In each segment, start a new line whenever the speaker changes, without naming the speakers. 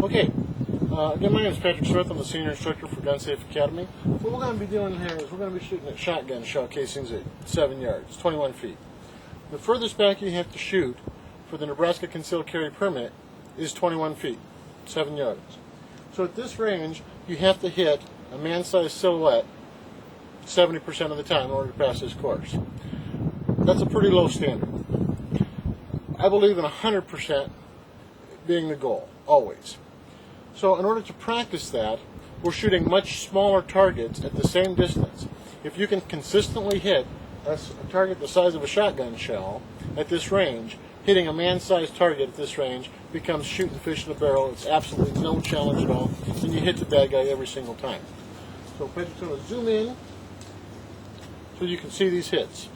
Okay, again, my name is Patrick Smith. I'm the senior instructor for Gun Safe Academy. What we're going to be doing here is we're going to be shooting at shotgun shell casings at 7 yards, 21 feet. The furthest back you have to shoot for the Nebraska Concealed Carry Permit is 21 feet, 7 yards. So at this range, you have to hit a man-sized silhouette 70% of the time in order to pass this course. That's a pretty low standard. I believe in 100% being the goal, always. So in order to practice that, we're shooting much smaller targets at the same distance. If you can consistently hit a target the size of a shotgun shell at this range, hitting a man-sized target at this range becomes shooting fish in a barrel. It's absolutely no challenge at all, and you hit the bad guy every single time. So Patrick's going to zoom in so you can see these hits.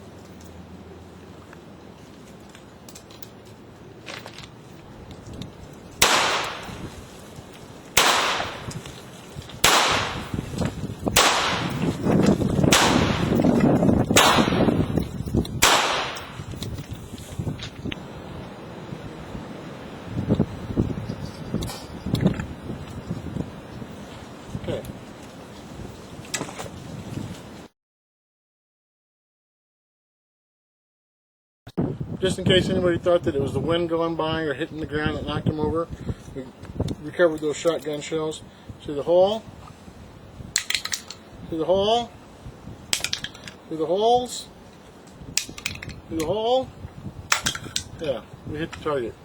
Okay. Just in case anybody thought that it was the wind going by or hitting the ground that knocked them over, we recovered those shotgun shells. See the hole? See the hole? See the holes? See the hole? Yeah, we hit the target.